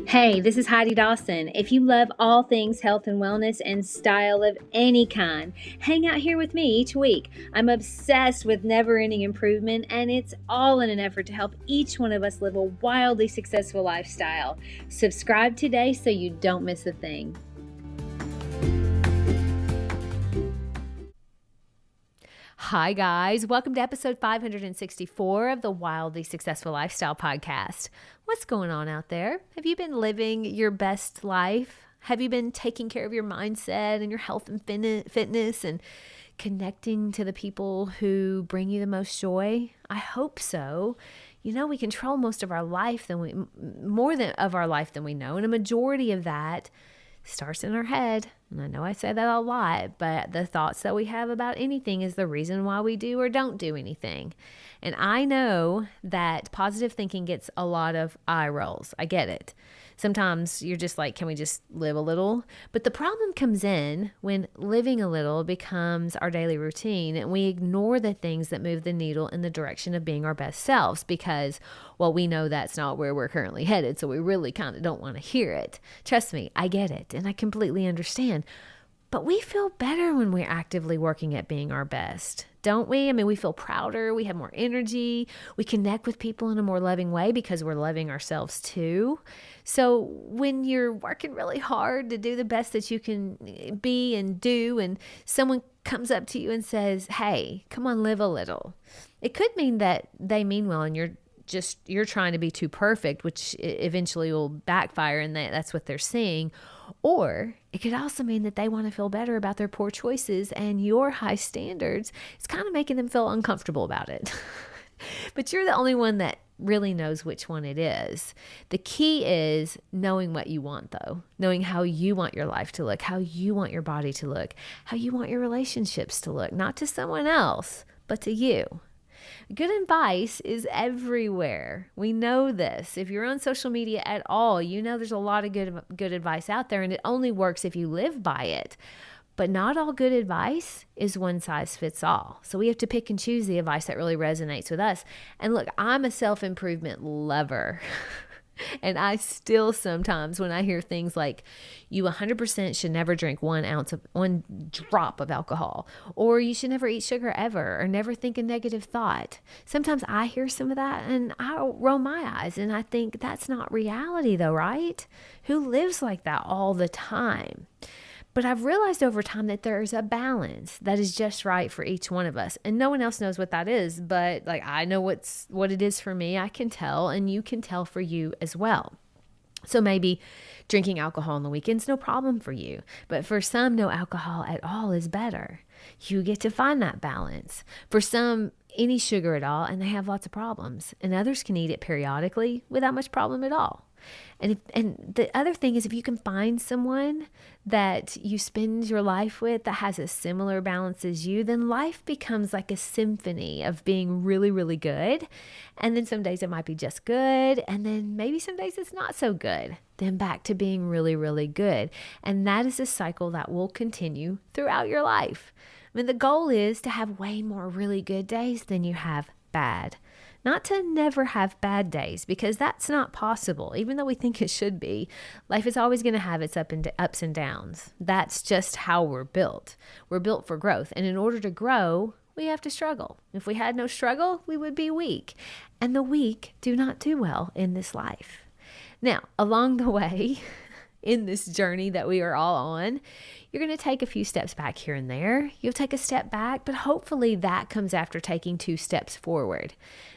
Hey, this is Heidi Dawson. If you love all things health and wellness and style of any kind, hang out here with me each week. I'm obsessed with never-ending improvement, and it's all in an effort to help each one of us live a wildly successful lifestyle. Subscribe today so you don't miss a thing. Hi guys, welcome to episode 564 of the Wildly Successful Lifestyle Podcast. What's going on out there? Have you been living your best life? Have you been taking care of your mindset and your health and fitness and connecting to the people who bring you the most joy? I hope so. You know, we control most of our life more of our life than we know, and a majority of that starts in our head. And I know I say that a lot, but the thoughts that we have about anything is the reason why we do or don't do anything. And I know that positive thinking gets a lot of eye rolls. I get it. Sometimes you're just like, can we just live a little? But the problem comes in when living a little becomes our daily routine and we ignore the things that move the needle in the direction of being our best selves because, well, we know that's not where we're currently headed, so we really kind of don't want to hear it. Trust me, I get it, and I completely understand. But we feel better when we're actively working at being our best, don't we? I mean, we feel prouder, we have more energy, we connect with people in a more loving way because we're loving ourselves too. So when you're working really hard to do the best that you can be and do, and someone comes up to you and says, hey, come on, live a little. It could mean that they mean well and you're trying to be too perfect, which eventually will backfire and that's what they're seeing. Or it could also mean that they want to feel better about their poor choices and your high standards is kind of making them feel uncomfortable about it. But you're the only one that really knows which one it is. The key is knowing what you want, though, knowing how you want your life to look, how you want your body to look, how you want your relationships to look, not to someone else, but to you. Good advice is everywhere. We know this. If you're on social media at all, you know there's a lot of good advice out there, and it only works if you live by it. But not all good advice is one size fits all. So we have to pick and choose the advice that really resonates with us. And look, I'm a self-improvement lover. And I still sometimes, when I hear things like, you 100% should never drink 1 drop of alcohol, or you should never eat sugar ever, or never think a negative thought. Sometimes I hear some of that and I roll my eyes and I think that's not reality though, right? Who lives like that all the time? But I've realized over time that there's a balance that is just right for each one of us. And no one else knows what that is, but like I know what it is for me. I can tell, and you can tell for you as well. So maybe drinking alcohol on the weekends, no problem for you. But for some, no alcohol at all is better. You get to find that balance. For some, any sugar at all, and they have lots of problems. And others can eat it periodically without much problem at all. And the other thing is, if you can find someone that you spend your life with that has a similar balance as you, then life becomes like a symphony of being really, really good. And then some days it might be just good. And then maybe some days it's not so good. Then back to being really, really good. And that is a cycle that will continue throughout your life. I mean, the goal is to have way more really good days than you have bad. Not to never have bad days, because that's not possible. Even though we think it should be, life is always going to have its ups and downs. That's just how we're built. We're built for growth. And in order to grow, we have to struggle. If we had no struggle, we would be weak. And the weak do not do well in this life. Now, along the way, in this journey that we are all on, you're going to take a few steps back here and there. You'll take a step back, but hopefully that comes after taking 2 steps forward.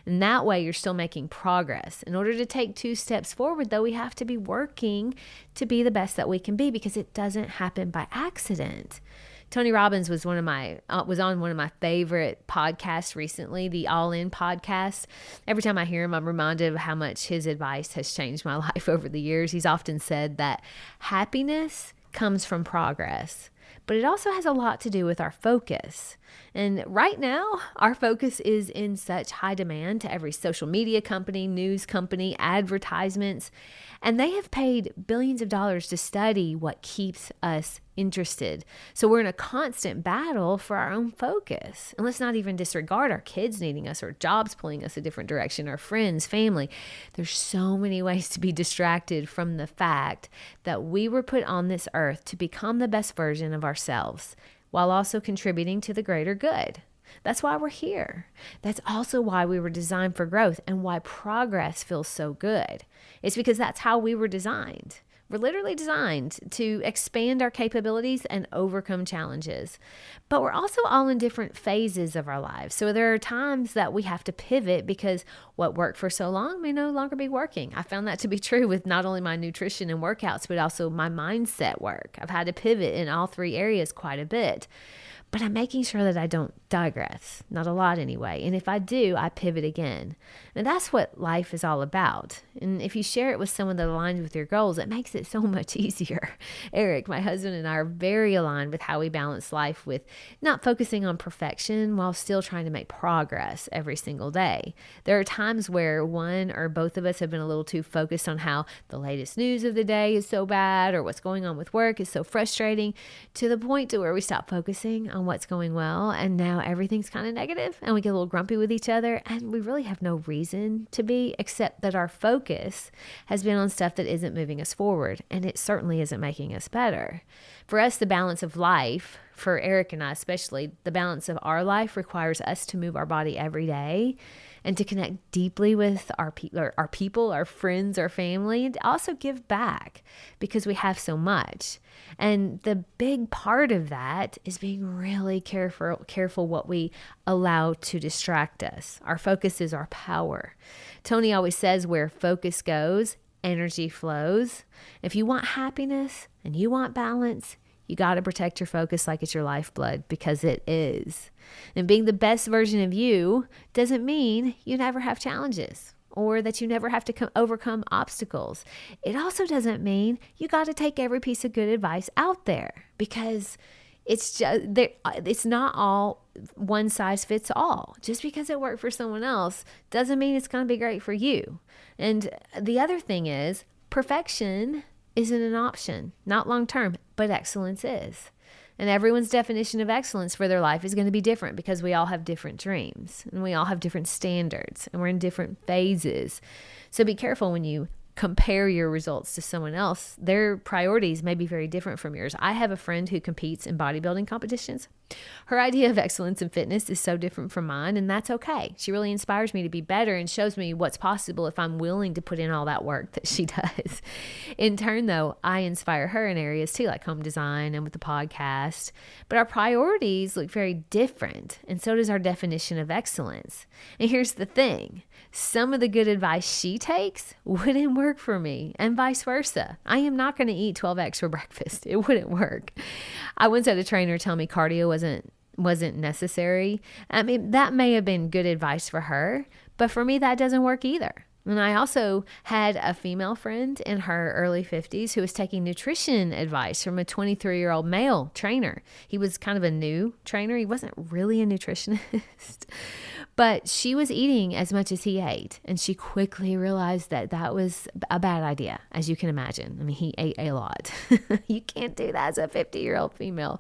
And that way you're still making progress. In order to take 2 steps forward, though, we have to be working to be the best that we can be, because it doesn't happen by accident. Tony Robbins was on one of my favorite podcasts recently, the All In podcast. Every time I hear him, I'm reminded of how much his advice has changed my life over the years. He's often said that happiness comes from progress, but it also has a lot to do with our focus. And right now, our focus is in such high demand to every social media company, news company, advertisements, and they have paid billions of dollars to study what keeps us interested. So we're in a constant battle for our own focus. And let's not even disregard our kids needing us or jobs pulling us a different direction, our friends, family. There's so many ways to be distracted from the fact that we were put on this earth to become the best version of ourselves while also contributing to the greater good. That's why we're here. That's also why we were designed for growth and why progress feels so good. It's because that's how we were designed. We're literally designed to expand our capabilities and overcome challenges. But we're also all in different phases of our lives. So there are times that we have to pivot because what worked for so long may no longer be working. I found that to be true with not only my nutrition and workouts, but also my mindset work. I've had to pivot in all three areas quite a bit. But I'm making sure that I don't digress, not a lot anyway. And if I do, I pivot again. And that's what life is all about. And if you share it with someone that aligns with your goals, it makes it so much easier. Eric, my husband, and I are very aligned with how we balance life with not focusing on perfection while still trying to make progress every single day. There are times where one or both of us have been a little too focused on how the latest news of the day is so bad or what's going on with work is so frustrating, to the point to where we stop focusing on what's going well, and now everything's kind of negative and we get a little grumpy with each other, and we really have no reason to be, except that our focus has been on stuff that isn't moving us forward, and it certainly isn't making us better. For us, the balance of life, for Eric and I especially, the balance of our life requires us to move our body every day and to connect deeply with our people, our friends, our family, and also give back because we have so much. And the big part of that is being really careful what we allow to distract us. Our focus is our power. Tony always says where focus goes, energy flows. If you want happiness and you want balance, you got to protect your focus like it's your lifeblood, because it is. And being the best version of you doesn't mean you never have challenges or that you never have to overcome obstacles. It also doesn't mean you got to take every piece of good advice out there, because it's not all one size fits all. Just because it worked for someone else doesn't mean it's going to be great for you. And the other thing is, perfection isn't an option, not long term, but excellence is. And everyone's definition of excellence for their life is going to be different, because we all have different dreams and we all have different standards and we're in different phases. So be careful when you compare your results to someone else. Their priorities may be very different from yours. I have a friend who competes in bodybuilding competitions. Her idea of excellence in fitness is so different from mine, and that's okay. She really inspires me to be better and shows me what's possible if I'm willing to put in all that work that she does. In turn, though, I inspire her in areas too, like home design and with the podcast. But our priorities look very different, and so does our definition of excellence. And here's the thing. Some of the good advice she takes wouldn't work for me, and vice versa. I am not going to eat 12 eggs for breakfast. It wouldn't work. I once had a trainer tell me cardio wasn't necessary. I mean, that may have been good advice for her, but for me, that doesn't work either. And I also had a female friend in her early 50s who was taking nutrition advice from a 23-year-old male trainer. He was kind of a new trainer. He wasn't really a nutritionist, but she was eating as much as he ate. And she quickly realized that that was a bad idea, as you can imagine. I mean, he ate a lot. You can't do that as a 50-year-old female.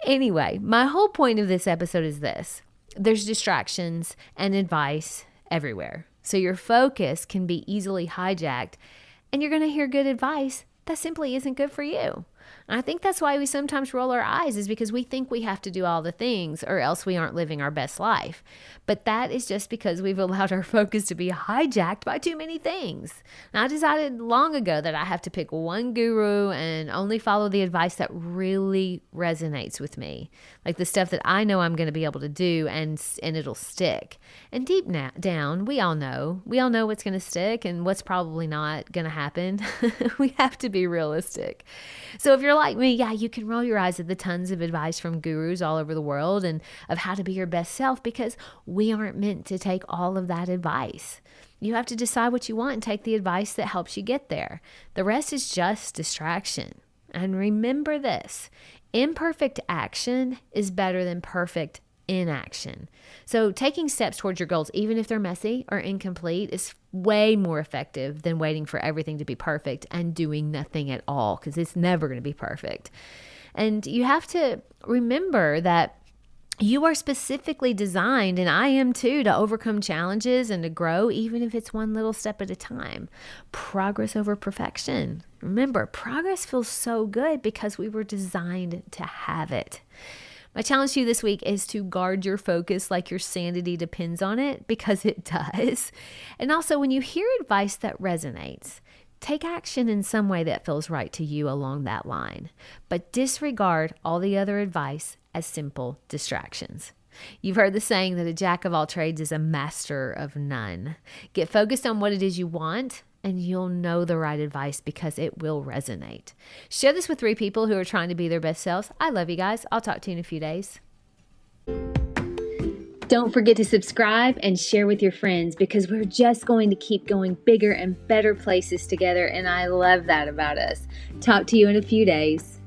Anyway, my whole point of this episode is this. There's distractions and advice everywhere. So your focus can be easily hijacked, and you're going to hear good advice that simply isn't good for you. And I think that's why we sometimes roll our eyes, is because we think we have to do all the things or else we aren't living our best life. But that is just because we've allowed our focus to be hijacked by too many things. And I decided long ago that I have to pick one guru and only follow the advice that really resonates with me. Like the stuff that I know I'm going to be able to do and it'll stick. And deep down, we all know what's going to stick and what's probably not going to happen. We have to be realistic. So if you're like me, yeah, you can roll your eyes at the tons of advice from gurus all over the world and of how to be your best self, because we aren't meant to take all of that advice. You have to decide what you want and take the advice that helps you get there. The rest is just distraction. And remember this, imperfect action is better than perfect inaction. So taking steps towards your goals, even if they're messy or incomplete, is way more effective than waiting for everything to be perfect and doing nothing at all, because it's never going to be perfect. And you have to remember that you are specifically designed, and I am too, to overcome challenges and to grow, even if it's one little step at a time. Progress over perfection. Remember, progress feels so good because we were designed to have it. My challenge to you this week is to guard your focus like your sanity depends on it, because it does. And also, when you hear advice that resonates, take action in some way that feels right to you along that line, but disregard all the other advice as simple distractions. You've heard the saying that a jack of all trades is a master of none. Get focused on what it is you want, and you'll know the right advice because it will resonate. Share this with 3 people who are trying to be their best selves. I love you guys. I'll talk to you in a few days. Don't forget to subscribe and share with your friends, because we're just going to keep going bigger and better places together, and I love that about us. Talk to you in a few days.